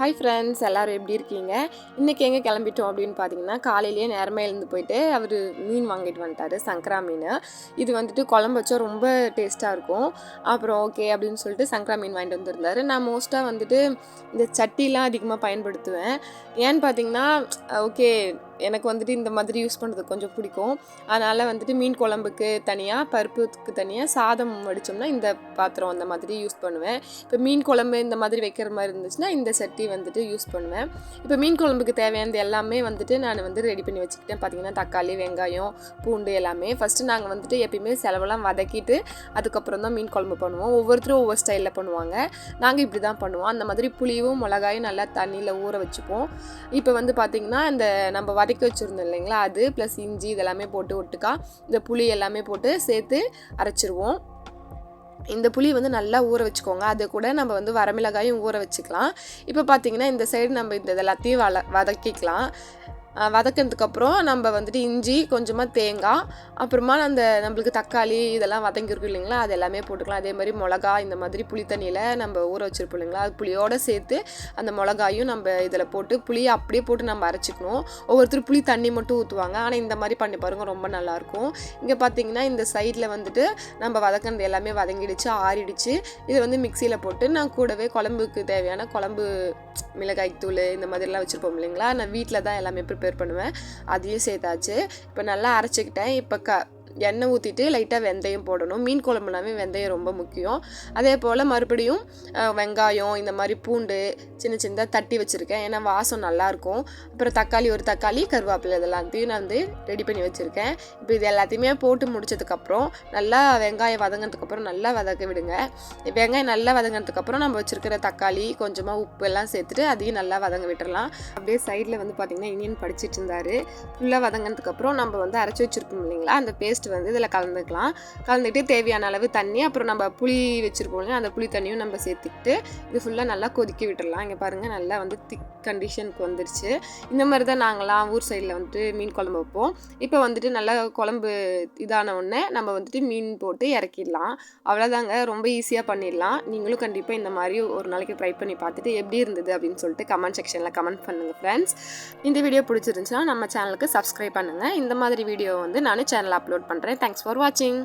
Hi friends, எல்லோரும் எப்படி இருக்கீங்க? இன்றைக்கி எங்கே கிளம்பிட்டோம் அப்படின்னு பார்த்தீங்கன்னா, காலையிலேயே நேரமாக எழுந்து போயிட்டு அவர் மீன் வாங்கிட்டு வந்துட்டார், சங்கரா மீன். இது வந்துட்டு குழம்பு வச்சா ரொம்ப டேஸ்ட்டாக இருக்கும். அப்புறம் ஓகே அப்படின்னு சொல்லிட்டு சங்கரா மீன் வாங்கிட்டு வந்துருந்தார். நான் மோஸ்ட்டாக வந்துட்டு இந்த சட்டிலாம் அதிகமாக பயன்படுத்துவேன். ஏன்னு பார்த்தீங்கன்னா, ஓகே எனக்கு வந்துட்டு இந்த மாதிரி யூஸ் பண்ணுறது கொஞ்சம் பிடிக்கும். அதனால் வந்துட்டு மீன் குழம்புக்கு தனியாக, பருப்புக்கு தனியாக, சாதம் வடித்தோம்னா இந்த பாத்திரம் அந்த மாதிரி யூஸ் பண்ணுவேன். இப்போ மீன் குழம்பு இந்த மாதிரி வைக்கிற மாதிரி இருந்துச்சுன்னா இந்த சட்டி வந்துட்டு யூஸ் பண்ணுவேன். இப்போ மீன் குழம்புக்கு தேவையானது எல்லாமே வந்துட்டு நான் வந்து ரெடி பண்ணி வச்சுக்கிட்டேன். பார்த்திங்கன்னா தக்காளி, வெங்காயம், பூண்டு எல்லாமே. ஃபஸ்ட்டு நாங்கள் வந்துட்டு எப்பயுமே செலவெல்லாம் வதக்கிட்டு அதுக்கப்புறம் தான் மீன் குழம்பு பண்ணுவோம். ஒவ்வொருத்தரும் ஒவ்வொரு ஸ்டைலில் பண்ணுவாங்க. நாங்கள் இப்படி தான் பண்ணுவோம். அந்த மாதிரி புளியும் மிளகாயும் நல்லா தண்ணியில் ஊற வச்சுப்போம். இப்போ வந்து பார்த்திங்கன்னா இந்த நம்ம வதக்கி வச்சுருந்தோம் இல்லைங்களா, அது ப்ளஸ் இஞ்சி இதெல்லாமே போட்டு ஒட்டுக்கா இந்த புளி எல்லாமே போட்டு சேர்த்து அரைச்சிருவோம். இந்த புளி வந்து நல்லா ஊற வச்சுக்கோங்க. அது கூட நம்ம வந்து வரமிளகாயும் ஊற வச்சுக்கலாம். இப்போ பார்த்திங்கன்னா இந்த சைடு நம்ம இந்த எல்லாத்தையும் வதக்கிக்கலாம். வதக்கினதுக்கப்புறம் நம்ம வந்துட்டு இஞ்சி, கொஞ்சமாக தேங்காய், அப்புறமா நம்மளுக்கு தக்காளி இதெல்லாம் வதங்கியிருக்கும் இல்லைங்களா, அது எல்லாமே போட்டுக்கலாம். அதே மாதிரி மிளகா இந்த மாதிரி புளி தண்ணியில் நம்ம ஊற வச்சுருப்போம் இல்லைங்களா, அது புளியோடு சேர்த்து அந்த மிளகாயும் நம்ம இதில் போட்டு புளியை அப்படியே போட்டு நம்ம அரைச்சிக்கணும். ஒவ்வொருத்தர் புளி தண்ணி மட்டும் ஊற்றுவாங்க. ஆனால் இந்த மாதிரி பண்ணி பாருங்கள், ரொம்ப நல்லாயிருக்கும். இங்கே பார்த்திங்கன்னா இந்த சைடில் வந்துட்டு நம்ம வதக்கினது எல்லாமே வதங்கிடுச்சு, ஆறிடுச்சு. இதை வந்து மிக்சியில் போட்டு நான் கூடவே குழம்புக்கு தேவையான குழம்பு மிளகாய் தூள் இந்த மாதிரிலாம் வச்சுருப்போம் இல்லைங்களா, நான் வீட்டில் தான் எல்லாமே ப்ரிப்பேர் பண்ணுவேன். அதையும் சேர்த்தாச்சு. இப்போ நல்லா அரைச்சிக்கிட்டேன். இப்போ எண்ணெய் ஊற்றிட்டு லைட்டாக வெந்தயம் போடணும். மீன் குழம்புனாவே வெந்தயம் ரொம்ப முக்கியம். அதே போல் மறுபடியும் வெங்காயம் இந்த மாதிரி பூண்டு சின்ன சின்னதாக தட்டி வச்சுருக்கேன், ஏன்னா வாசம் நல்லாயிருக்கும். அப்புறம் தக்காளி, ஒரு தக்காளி, கருவேப்பிலை இதெல்லாத்தையும் நான் வந்து ரெடி பண்ணி வச்சுருக்கேன். இப்போ இது எல்லாத்தையுமே போட்டு முடிச்சதுக்கப்புறம் நல்லா வெங்காயம் வதங்கினதுக்கப்புறம் நல்லா வதக்க விடுங்க. வெங்காயம் நல்லா வதங்கினதுக்கப்புறம் நம்ம வச்சுருக்கிற தக்காளி, கொஞ்சமாக உப்பு எல்லாம் சேர்த்துட்டு அதையும் நல்லா வதங்க விட்டுறலாம். அப்படியே சைடில் வந்து பார்த்திங்கன்னா இனியன் படிச்சுட்டு இருந்தார். ஃபுல்லாக வதங்கினதுக்கப்புறம் நம்ம வந்து அரைச்சி வச்சுருக்கோம் இல்லைங்களா, அந்த பேஸ்ட் வந்து இதில் கலந்துக்கலாம். கலந்துக்கிட்டு தேவையான அளவு தண்ணி, அப்புறம் நம்ம புளி வச்சுருப்போம் இல்லையா, அந்த புளி தண்ணியும் நம்ம சேர்த்துக்கிட்டு இது ஃபுல்லாக நல்லா கொதிக்க விட்டுடலாம். இங்கே பாருங்கள் நல்லா வந்து திக் கண்டிஷனுக்கு வந்துருச்சு. இந்த மாதிரி தான் நாங்களாம் ஊர் சைடில் வந்துட்டு மீன் குழம்பு வைப்போம். இப்போ வந்துட்டு நல்லா குழம்பு இதான உடனே நம்ம வந்துட்டு மீன் போட்டு இறக்கிடலாம். அவ்வளோதாங்க, ரொம்ப ஈஸியாக பண்ணிடலாம். நீங்களும் கண்டிப்பாக இந்த மாதிரி ஒரு நாளைக்கு ட்ரை பண்ணி பார்த்துட்டு எப்படி இருந்தது அப்படின்னு சொல்லிட்டு கமெண்ட் செக்ஷனில் கமெண்ட் பண்ணுங்கள் ஃப்ரெண்ட்ஸ். இந்த வீடியோ பிடிச்சிருந்துச்சுன்னா நம்ம சேனலுக்கு சப்ஸ்கிரைப் பண்ணுங்கள். இந்த மாதிரி வீடியோ வந்து நான் சேனலில் அப்லோட் பண்ணுறேன். தேங்க்ஸ் ஃபார் வாட்சிங்.